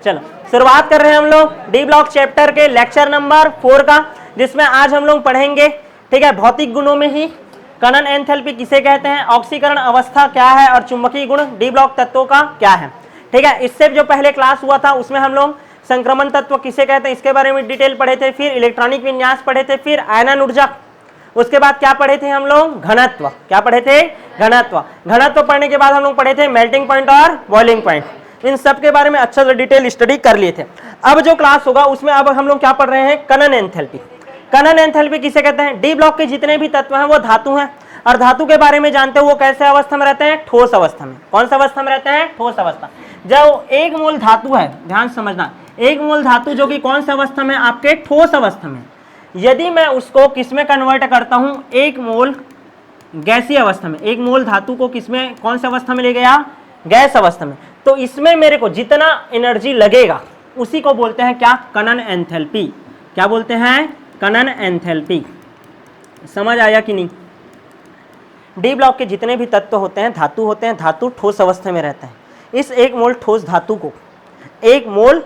चलो शुरुआत कर रहे हैं हम लोग डी ब्लॉक चैप्टर के लेक्चर नंबर 4 का, जिसमें आज हम लोग पढ़ेंगे, ठीक है, भौतिक गुणों में ही कणन एंथैल्पी किसे कहते हैं, ऑक्सीकरण अवस्था क्या है और चुंबकीय गुण डी ब्लॉक तत्वों का क्या है। ठीक है, इससे जो पहले क्लास हुआ था उसमें हम लोग संक्रमण तत्व किसे कहते हैं इसके बारे में डिटेल पढ़े थे, फिर इलेक्ट्रॉनिक विन्यास पढ़े थे, फिर आयनन ऊर्जा, उसके बाद क्या पढ़े थे हम लोग, घनत्व। क्या पढ़े थे, घनत्व। घनत्व पढ़ने के बाद हम लोग पढ़े थे मेल्टिंग पॉइंट और बॉइलिंग पॉइंट। इन सब के बारे में अच्छा से डिटेल स्टडी कर लिए थे। अब जो क्लास होगा उसमें अब हम लोग क्या पढ़ रहे हैं, कणन एंथैल्पी। कणन एंथैल्पी किसे कहते हैं, डी ब्लॉक के जितने भी तत्व हैं वो धातु हैं, और धातु के बारे में जानते हो वो कैसे अवस्था में रहते हैं, ठोस अवस्था में। कौन सा अवस्था में रहते हैं, ठोस अवस्था। जब एक मोल धातु है, ध्यान समझना, एक मोल धातु जो कि कौन सा अवस्था में, आपके ठोस अवस्था में, यदि मैं उसको किसमें कन्वर्ट करता हूं, एक मोल गैसीय अवस्था में, एक मोल धातु को किसमें, कौन सा अवस्था में ले गया, गैस अवस्था में, तो इसमें मेरे को जितना एनर्जी लगेगा उसी को बोलते हैं क्या, कणन एंथैल्पी। क्या बोलते हैं, कणन एंथैल्पी। समझ आया कि नहीं। डी ब्लॉक के जितने भी तत्व होते हैं, धातु होते हैं, धातु ठोस अवस्था में रहता है। इस एक मोल ठोस धातु को एक मोल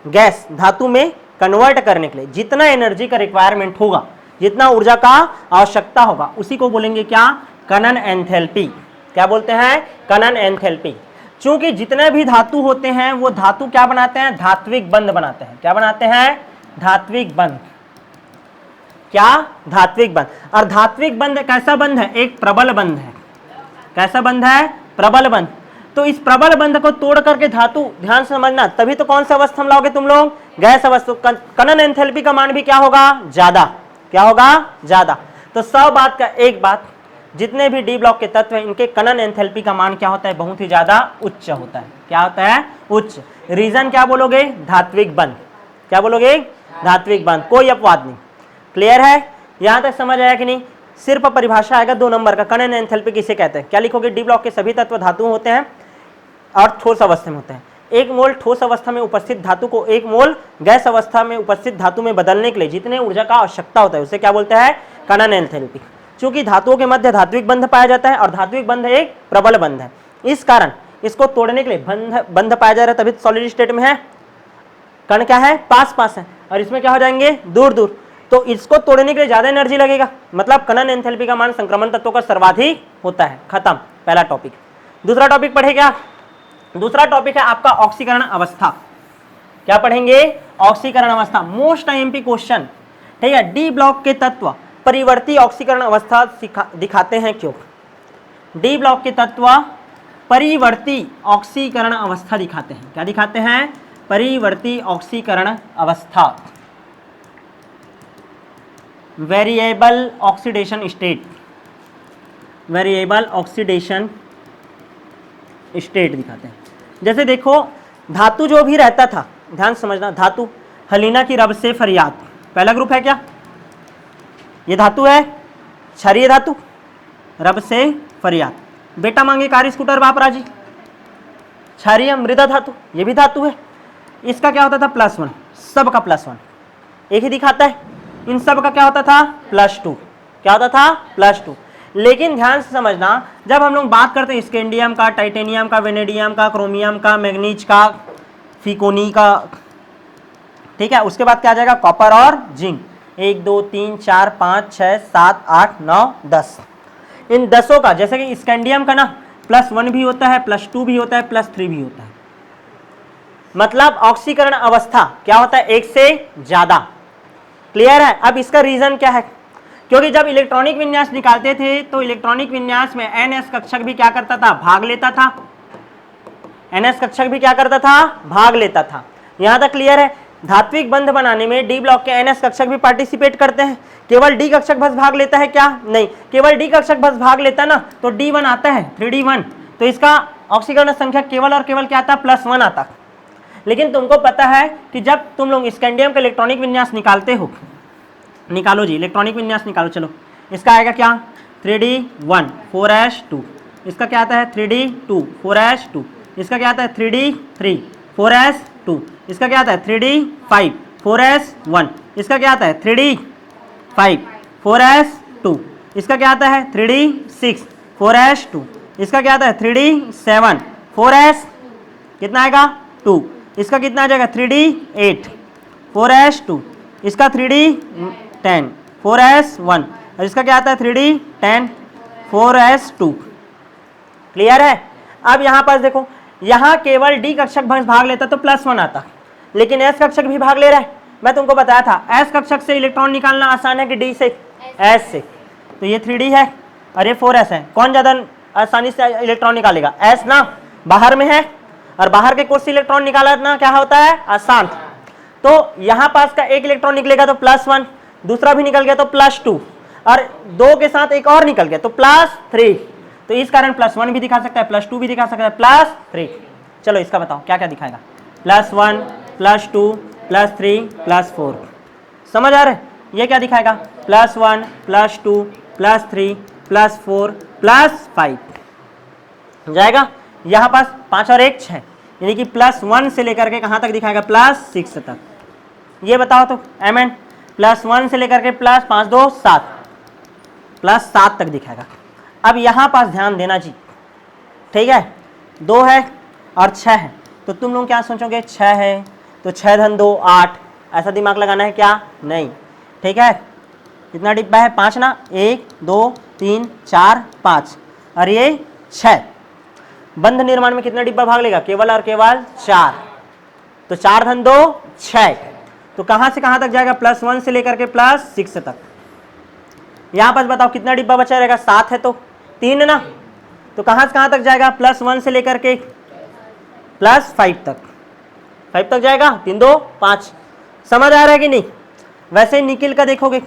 गैस धातु में कन्वर्ट करने के लिए जितना एनर्जी का रिक्वायरमेंट होगा, जितना ऊर्जा का आवश्यकता होगा, उसी को बोलेंगे क्या, कणन एंथैल्पी। क्या बोलते हैं, कणन एंथैल्पी। चूंकि जितने भी धातु होते हैं वो धातु क्या बनाते हैं, धात्विक बंध बनाते हैं। क्या बनाते हैं, धात्विक बंध। क्या, धात्विक बंध। और धात्विक बंध कैसा बंध है, एक प्रबल बंध है। कैसा बंध है, प्रबल बंध। तो इस प्रबल बंध को तोड़ करके धातु, ध्यान से समझना, तभी तो कौन सा अवस्था में लाओगे तुम लोग, गैस अवस्था। कणन एंथैल्पी का मान भी क्या होगा, ज्यादा। क्या होगा, ज्यादा। तो सब बात का एक बात, जितने भी डी ब्लॉक के तत्व हैं इनके कणन एंथैल्पी का मान क्या होता है, बहुत ही ज्यादा उच्च होता है। क्या होता है, उच्च। रीजन क्या बोलोगे, धात्विक बंध। क्या बोलोगे, धात्विक बंध। कोई अपवाद नहीं। क्लियर है, यहां तक समझ आया कि नहीं। सिर्फ परिभाषा आएगा 2 नंबर का, कणन एंथैल्पी किसे कहते हैं। क्या लिखोगे, डी ब्लॉक के सभी तत्व धातु होते हैं और ठोस अवस्था में होते हैं। एक मोल ठोस अवस्था में उपस्थित धातु को एक मोल गैस अवस्था में उपस्थित धातु में बदलने के लिए जितने ऊर्जा का आवश्यकता होता है उसे क्या बोलते हैं, कणन एंथैल्पी। चूंकि धातुओं के मध्य धात्विक बंध पाया जाता है और धात्विक बंध एक प्रबल बंध है, इस कारण इसको तोड़ने के लिए बंध पाया जा रहा है, तभी सॉलिड स्टेट में है। कण क्या है, पास पास है, और इसमें क्या हो जाएंगे, दूर दूर। तो इसको तोड़ने के लिए ज्यादा एनर्जी लगेगा, मतलब कणन एंथैल्पी का मान संक्रमण तत्वों का सर्वाधिक होता है। खत्म, पहला टॉपिक। दूसरा टॉपिक पढ़े क्या, दूसरा टॉपिक है आपका ऑक्सीकरण अवस्था। क्या पढ़ेंगे, ऑक्सीकरण अवस्था। मोस्ट आईएमपी क्वेश्चन, ठीक है। डी ब्लॉक के तत्व परिवर्ती ऑक्सीकरण अवस्था दिखाते हैं क्यों। डी ब्लॉक के तत्व परिवर्ती ऑक्सीकरण अवस्था दिखाते हैं। क्या दिखाते हैं, परिवर्ती ऑक्सीकरण अवस्था, variable oxidation state, variable oxidation state दिखाते हैं। जैसे देखो, धातु जो भी रहता था, ध्यान समझना, धातु हलीना की रब से फरियाद, पहला ग्रुप है क्या, ये धातु है, क्षारीय धातु, रब से फरियाद, बेटा मांगे कार स्कूटर बाप राजी, क्षारीय मृदा धातु, ये भी धातु है। इसका क्या होता था, +1, सब का +1 एक ही दिखाता है। इन सब का क्या होता था, +2। क्या होता था, +2। लेकिन ध्यान से समझना, जब हम लोग बात करते हैं स्कैंडियम का, टाइटेनियम का, वेनेडियम का, क्रोमियम का, मैग्नीज का, फिकोनी का, ठीक है, उसके बाद क्या आ जाएगा, कॉपर और जिंक। 1 2 3 4 5 6 7 8 9 10। इन 10 का, जैसे कि स्कैंडियम का ना +1 भी होता है, +2 भी होता है, +3 भी होता है। मतलब ऑक्सीकरण अवस्था क्या होता है, एक से ज्यादा। क्लियर है। अब इसका रीजन क्या है, क्योंकि जब इलेक्ट्रॉनिक विन्यास निकालते थे तो इलेक्ट्रॉनिक विन्यास में NS कक्षक भी क्या करता था, भाग लेता था। NS कक्षक भी क्या करता था, भाग लेता था। यहां तक क्लियर है। धात्विक बंध बनाने में डी ब्लॉक के NS कक्षक भी पार्टिसिपेट करते हैं। केवल डी कक्षक बस भाग लेता है क्या, नहीं, केवल डी कक्षक बस भाग लेता ना तो D1 आता है, 3D1, तो इसका ऑक्सीकरण संख्या केवल और केवल क्या आता, +1 आता। लेकिन तुमको पता है कि जब तुम लोग स्कैंडियम का इलेक्ट्रॉनिक विन्यास निकालते हो, निकालो जी, इलेक्ट्रॉनिक विन्यास निकालो, चलो, इसका आएगा क्या, 3D1 4S2, इसका क्या आता है 3D2 4S2, इसका क्या आता है 3D3 4S2, इसका क्या आता है 3D5 4S1, इसका क्या आता है 3D5 4S2, इसका क्या आता है 3D6 4S2, इसका क्या आता है 3D7 4S कितना आएगा 2, इसका कितना आ जाएगा 3d8 4s2, इसका 3d10 4s1 और इसका क्या आता है 3d10 4s2। क्लियर है। अब यहां पास देखो, यहां केवल डी कक्षक भाग लेता तो +1 आता, लेकिन एस कक्षक भी भाग ले रहा है। मैं तुमको बताया था एस कक्षक से इलेक्ट्रॉन निकालना आसान है कि डी से, एस से। तो ये 3d है और ये 4s है, कौन ज्यादा आसानी से इलेक्ट्रॉन निकालेगा? एस ना, बाहर में है और बाहर के कोण से इलेक्ट्रॉन निकालना क्या होता है? आसान। तो यहां पास का एक इलेक्ट्रॉन निकलेगा तो +1, दूसरा भी निकल गया तो +2 और 2 के साथ एक और निकल गया तो +3। तो इस कारण +1 भी दिखा सकता है, +2 भी दिखा सकता है, +3। चलो इसका बताओ क्या क्या दिखाएगा? +1 +2 +3 +4। समझ आ रहा है? ये क्या दिखाएगा? +1 +2 +3 +4 +5 जाएगा। यहां पास 5 और 1 6, यानी कि +1 से लेकर के कहां तक दिखाएगा? +6 तक। ये बताओ तो Mn +1 से लेकर के +5 2 7 +7 तक दिखाएगा। अब यहां पास ध्यान देना जी, ठीक है, 2 है और 6 है, तो तुम लोग क्या सोचोगे? 6 है तो 6 धन 2 8, ऐसा दिमाग लगाना है क्या? नहीं, ठीक है। कितना डिब्बा है? 5 ना, 1 2 3 4 5 और ये 6। बंध निर्माण में कितना डिब्बा भाग लेगा? केवल और केवल 4। तो 4 धन 2 6, तो कहां से कहां तक जाएगा? +1 से लेकर के +6 तक। यहां पर बताओ कितना डिब्बा बचा रहेगा? 7 है तो 3 ना, तो कहां से कहां तक जाएगा? +1 से लेकर के +5 तक, 5 तक जाएगा। 3 2 5। समझ आ रहा है कि नहीं? वैसे निकिल का देखोगे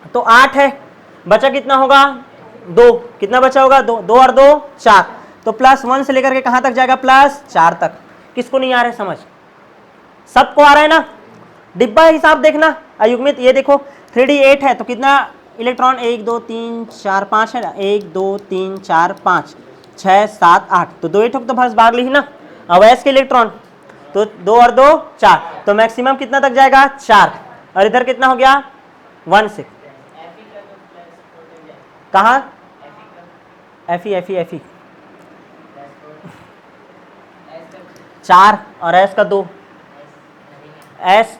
तो 8 है, बचा कितना होगा? 2। कितना बचा होगा? 2 2 और 2 4, तो +1 से लेकर के कहां तक जाएगा? +4 तक। किसको नहीं आ रहा है समझ? सबको आ रहा है ना? डिब्बा हिसाब देखना अयुग्मित। ये देखो 3d8 है तो कितना इलेक्ट्रॉन? 1 2 3 4 5 है ना, 1 2 3 4 5 6 7 8, तो 2 ठोक तो बस भाग ली ना। अवयस के इलेक्ट्रॉन तो 2 और 2 4, तो मैक्सिमम कितना तक जाएगा? 4। और इधर कितना हो गया? 1 से कहा? Fe 4 और एस का 2, एस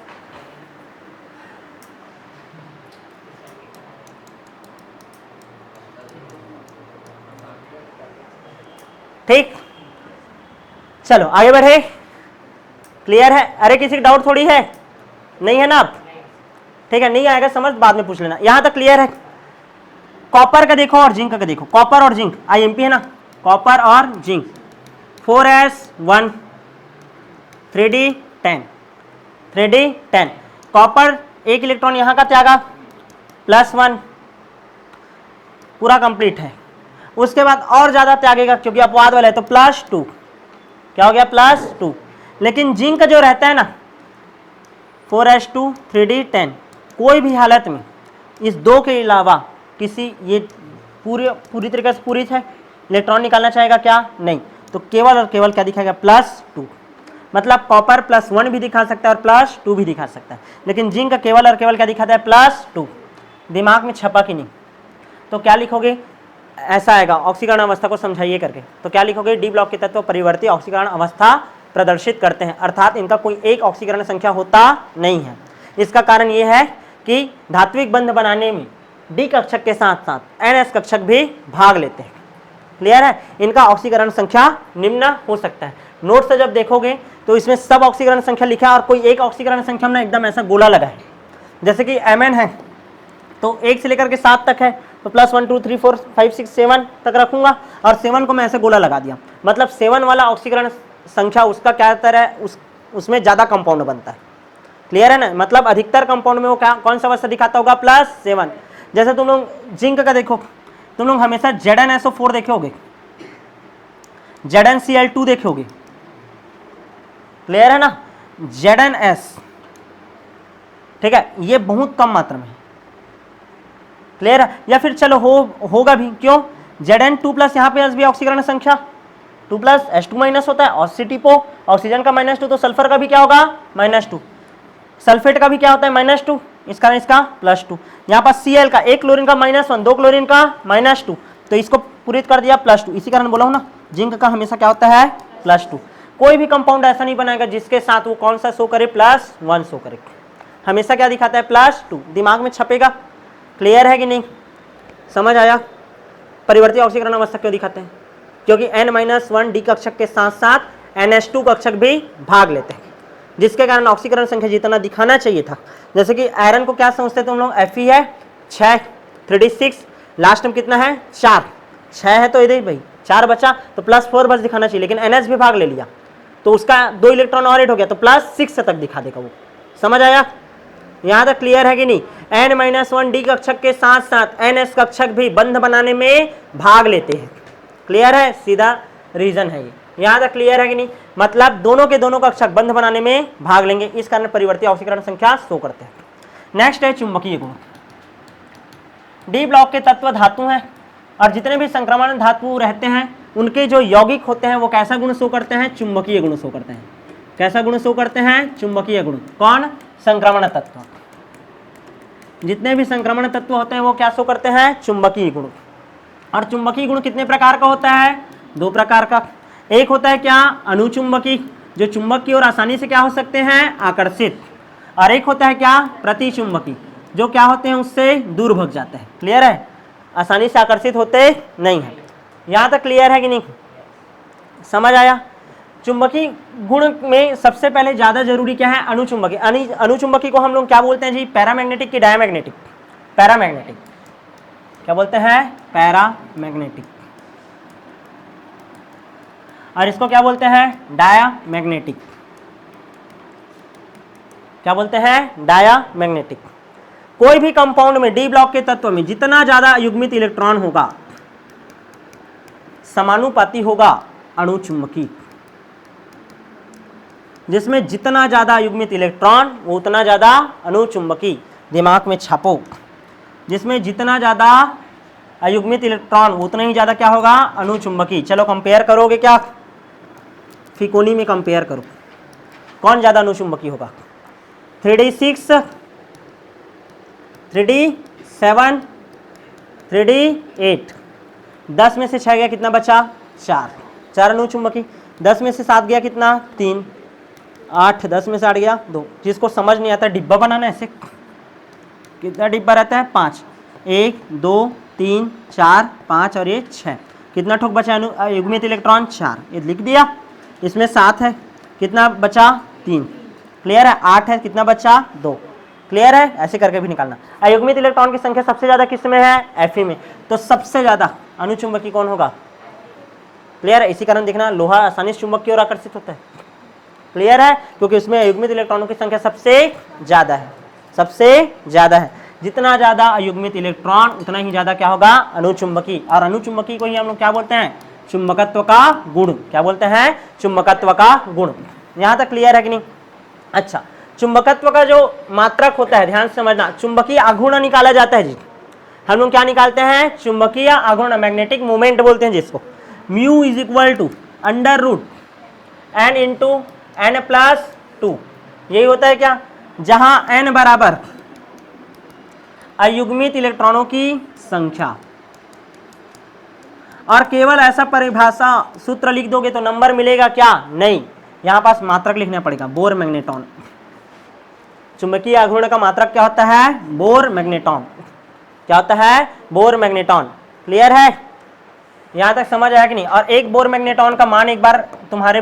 ठीक। चलो आगे बढ़े। क्लियर है? अरे किसी का डाउट थोड़ी है, नहीं है ना? आप ठीक है, नहीं आएगा समझ बाद में पूछ लेना। यहां तक क्लियर है? कॉपर का देखो और जिंक का देखो। कॉपर और जिंक आईएमपी है ना, कॉपर और zinc 4s1 3d10 3d10। Copper एक इलेक्ट्रॉन यहां का त्यागा +1, पूरा कंप्लीट है। उसके बाद और ज्यादा त्यागेगा क्योंकि अपवाद वाला है तो +2। क्या हो गया? +2। लेकिन जिंक जो रहता है ना 4s2 3d10, कोई भी हालत में इस 2 के अलावा किसी, ये पूरी तरीके से पूरी है, इलेक्ट्रॉन निकालना चाहेगा क्या? नहीं। तो केवल और केवल क्या दिखाएगा? +2। मतलब कॉपर +1 भी दिखा सकता है और +2 भी दिखा सकता है, लेकिन जिंक का केवल और केवल क्या दिखाता है? +2। दिमाग में छपा कि नहीं? तो क्या लिखोगे? ऐसा आएगा, ऑक्सीकरण अवस्था को समझाइए करके। तो क्या लिखोगे? डी ब्लॉक के तत्व परिवर्ती ऑक्सीकरण अवस्था प्रदर्शित करते हैं, अर्थात इनका कोई एक ऑक्सीकरण संख्या होता नहीं है। इसका कारण यह है कि धात्विक बंध बनाने में डी कक्षक के साथ साथ एनएस कक्षक भी भाग लेते हैं। क्लियर है? इनका ऑक्सीकरण संख्या निम्न हो सकता है। नोट से जब देखोगे तो इसमें सब ऑक्सीकरण संख्या लिखा है और कोई एक ऑक्सीकरण संख्या में एकदम ऐसा गोला लगा है। जैसे कि Mn है तो 1 से लेकर के 7 तक है, तो +1 2 3 4 5 6 7 तक रखूंगा और 7 को मैं ऐसे गोला लगा दिया। मतलब 7 वाला ऑक्सीकरण संख्या उसका क्या तरह उसमें ज्यादा कंपाउंड बनता है। क्लियर है ना? मतलब अधिकतर कंपाउंड में वो क्या कौन सा अवस्था दिखाता होगा? +7। जैसे तुम लोग जिंक का देखो, तुम लोग हमेशा ZnSO4 देखे होगे, ZnCl2 देखे होगे। क्लियर है ना? ZnS, ठीक है, ये बहुत कम मात्रा में। क्लियर है? या फिर चलो होगा भी, क्यों? Zn2+ यहाँ पे भी ऑक्सीकरण संख्या 2+ H2- होता है और CTPO, ऑक्सीजन का -2 तो सल्फर का भी क्या होगा? -2। सल्फेट का भी क्या होता है? -2, इस कारण इसका +2। यहाँ पर Cl का, एक क्लोरीन का -1, 2 क्लोरीन का -2, तो इसको पूरित कर दिया +2। इसी कारण बोला हूं ना जिंक का हमेशा क्या होता है? +2। कोई भी कंपाउंड ऐसा नहीं बनाएगा जिसके साथ वो कौन सा शो करे, +1 शो करे। हमेशा क्या दिखाता है, +2, दिमाग में छपेगा। क्लियर है कि नहीं, समझ आया। परिवर्ती ऑक्सीकरण अवस्था क्यों दिखाते हैं, क्योंकि N-1 डी कक्षक के साथ साथ NH2 कक्षक भी भाग लेते हैं, जिसके कारण ऑक्सीकरण संख्या जितना दिखाना चाहिए था। जैसे कि आयरन को क्या समझते थे तुम लोग, Fe है 6, 3D6, लास्ट में कितना है 4, 6 है तो इधर भाई 4 बचा तो +4 बस दिखाना चाहिए, लेकिन NH भी भाग ले लिया तो उसका 2 इलेक्ट्रॉन और ऐड हो गया तो +6 तक दिखा देगा वो। समझ आया, यहां तक क्लियर है कि नहीं। N-1 डी कक्षक के साथ साथ NS कक्षक भी बंध बनाने में भाग लेते हैं। क्लियर है, सीधा रीजन है ये, यहां तक क्लियर है कि नहीं। मतलब दोनों के दोनों कक्षक बंध बनाने में भाग लेंगे, इस कारण परिवर्ती ऑक्सीकरण संख्या शो करते हैं। नेक्स्ट है चुंबकीय गुण। डी ब्लॉक के तत्व धातु हैं और जितने भी संक्रमण धातु रहते हैं उनके जो यौगिक होते हैं वो कैसा गुण शो करते हैं, चुंबकीय गुण शो करते हैं। कैसा गुण शो करते हैं, चुंबकीय गुण। कौन, संक्रमण तत्व। जितने भी संक्रमण तत्व होते हैं वो क्या शो करते हैं, चुंबकीय गुण। और चुंबकीय गुण कितने प्रकार का होता है, 2 प्रकार का। एक होता है क्या, अणुचुंबकी, जो चुंबक की ओर आसानी से क्या हो सकते हैं, आकर्षित। और एक होता है क्या, प्रतिचुंबकी, जो क्या होते हैं उससे दूर भग जाते हैं। क्लियर है, आसानी से आकर्षित होते नहीं है। यहां तक क्लियर है कि नहीं, समझ आया। चुंबकीय गुण में सबसे पहले ज्यादा जरूरी क्या है, अणुचुंबकी। अणुचुंबकी को हम लोग क्या बोलते हैं जी, पैरामैग्नेटिक की डायमैग्नेटिक, पैरामैग्नेटिक। क्या बोलते हैं, पैरामैग्नेटिक। और इसको क्या बोलते हैं, डायामैग्नेटिक। क्या बोलते हैं, डायामैग्नेटिक। कोई भी कंपाउंड में डी ब्लॉक के तत्व में जितना ज्यादा युग्मित इलेक्ट्रॉन होगा समानुपाती होगा अणुचुंबकी। जिसमें जितना ज्यादा युग्मित इलेक्ट्रॉन वो उतना ज्यादा अणुचुंबकी। दिमाग में छापो, जिसमें जितना ज्यादा अयुग्मित इलेक्ट्रॉन उतना ही ज्यादा क्या होगा, अणुचुंबकी। चलो कंपेयर करोगे क्या, फिकोनी में कंपेयर करो, कौन ज्यादा अणुचुंबकी होगा। 3D6, 3D7, 3D8। 10 में से 6 गया कितना बचा, 4 अणुचुंबकी। 10 में से 7 गया कितना, 3, 8, 10 में से 8 गया 2। जिसको समझ नहीं आता डिब्बा बनाना ऐसे, कितना डिब्बा रहता है, 5, 1, 2, 3, 4, 5 और ये 6। कितना ठोक बचा युग्मित इलेक्ट्रॉन, 4। ये लिख दिया। इसमें 7 है, कितना बचा, 3। क्लियर है, 8 है, कितना बचा, 2। क्लियर है, ऐसे करके भी निकालना। अयुग्मित इलेक्ट्रॉन की संख्या सबसे ज्यादा किस में है, Fe में। तो सबसे ज्यादा अणुचुंबकी कौन होगा। क्लियर है, इसी कारण देखना लोहा आसानी से चुंबक की ओर आकर्षित होता है। क्लियर है, क्योंकि उसमें अयुग्मित इलेक्ट्रॉनों की संख्या सबसे ज्यादा है, सबसे ज्यादा है। जितना ज्यादा अयुग्मित इलेक्ट्रॉन उतना ही ज्यादा क्या होगा, अणुचुंबकी। और अणुचुंबकी को ही हम लोग क्या बोलते हैं, चुंबकत्व का गुण। क्या बोलते हैं, चुंबकत्व का गुण। यहां तक क्लियर है कि नहीं। अच्छा, चुंबकत्व का जो मात्रक होता है, ध्यान से समझना, चुंबकीय आघूर्ण निकाला जाता है जी। हम लोग क्या निकालते हैं, चुंबकीय आघूर्ण, मैग्नेटिक मोमेंट बोलते हैं जिसको। Mu is equal to √n into n+2। यही होता है क्या, जहां n बराबर अयुग्मित इलेक्ट्रॉनों की संख्या। और केवल ऐसा परिभाषा सूत्र लिख दोगे तो नंबर मिलेगा क्या, नहीं, यहां पास मात्रक लिखना पड़ेगा, बोर मैग्नेटॉन। चुंबकीय आघूर्ण का मात्रक क्या होता है, बोर मैग्नेटॉन। क्या होता है, बोर मैग्नेटॉन। क्लियर है, यहां तक समझ आया कि नहीं। और एक बोर मैग्नेटॉन का मान एक बार तुम्हारे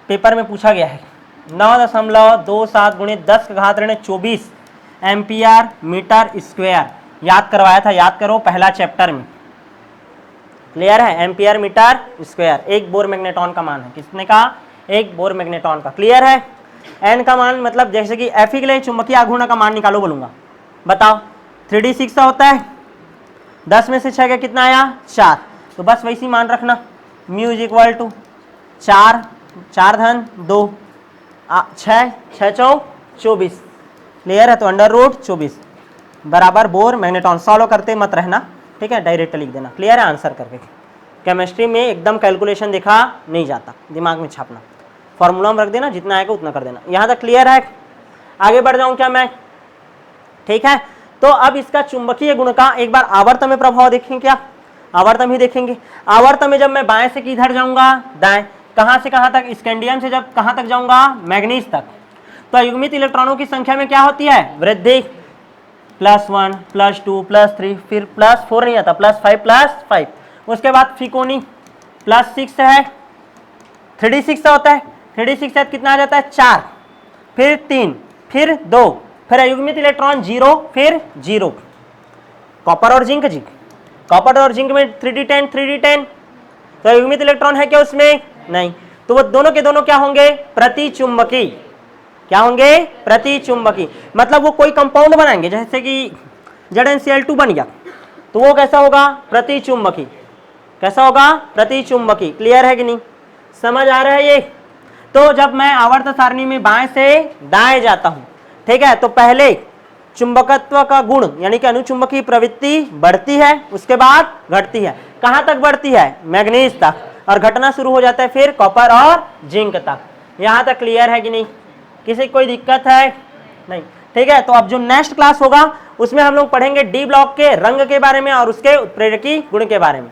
पेपर में पूछा गया है, 9.27 × 10⁻24 एम्पियर मीटर स्क्वायर। याद करवाया था, याद करो, पहला चैप्टर में। क्लियर है, एम्पियर मीटर स्क्वायर एक बोर मैग्नेटॉन का मान है। किसने कहा, एक बोर मैग्नेटॉन का। क्लियर है, एन का मान मतलब जैसे कि Fe के लिए चुंबकीय आघूर्ण का मान निकालो बोलूंगा, बताओ। 3D6 का होता है, 10 में से 6 का कितना आया, 4। तो बस वैसी मान रखना, म्यू इज इक्वल टू 4, 4 धन 2, 6, 6 चौ 24। क्लियर है, तो √24 बराबर बोर मैग्नेटॉन। सॉल्व करते मत रहना, ठीक है, डायरेक्ट लिख देना। क्लियर है, आंसर करके। केमिस्ट्री में एकदम कैलकुलेशन दिखा नहीं जाता, दिमाग में छापना, फॉर्मूला में रख देना, जितना आएगा उतना कर देना। यहां तक क्लियर है, आगे बढ़ जाऊं क्या मैं, ठीक है। तो अब इसका चुंबकीय गुण का एक बार आवर्त में प्रभाव देखेंगे क्या, आवर्त में ही देखेंगे। आवर्त में जब मैं बाएं से किधर जाऊंगा, दाएं, कहां से कहां तक, स्कैंडियम से जब कहां तक जाऊंगा, मैग्नीज तक, तो युग्मित इलेक्ट्रॉनों की संख्या में क्या होती है, वृद्धि। +1 +2 +3 फिर +4 नहीं आता, +5 +5। उसके बाद फिकोनी +6 है, 3d6 होता है, 3d6 कितना आ जाता है 4, फिर 3, फिर 2, फिर अयुग्मित इलेक्ट्रॉन 0, फिर 0। कॉपर और जिंक जी, कॉपर और जिंक में 3d10 3d10, तो अयुग्मित इलेक्ट्रॉन है क्या उसमें, नहीं, तो वो दोनों के दोनों क्या होंगे, प्रतिचुंबकी। क्या होंगे, प्रतिचुंबकी। मतलब वो कोई कंपाउंड बनाएंगे, जैसे कि ZnCl2 बन गया, तो वो कैसा होगा, प्रतिचुंबकी। कैसा होगा, प्रतिचुंबकी। क्लियर है कि नहीं, समझ आ रहा है ये। तो जब मैं आवर्त सारणी में बाएं से दाएं जाता हूं, ठीक है, तो पहले चुंबकत्व का गुण यानी कि अनुचुंबकीय प्रवृत्ति बढ़ती है, उसके बाद घटती है। कहां तक बढ़ती है, मैग्नीज तक, और घटना शुरू हो जाता है फिर कॉपर और जिंक तक। यहां तक क्लियर है कि नहीं, किसी कोई दिक्कत है, नहीं, ठीक है। तो अब जो नेक्स्ट क्लास होगा उसमें हम लोग पढ़ेंगे डी ब्लॉक के रंग के बारे में और उसके उत्प्रेरकी गुण के बारे में।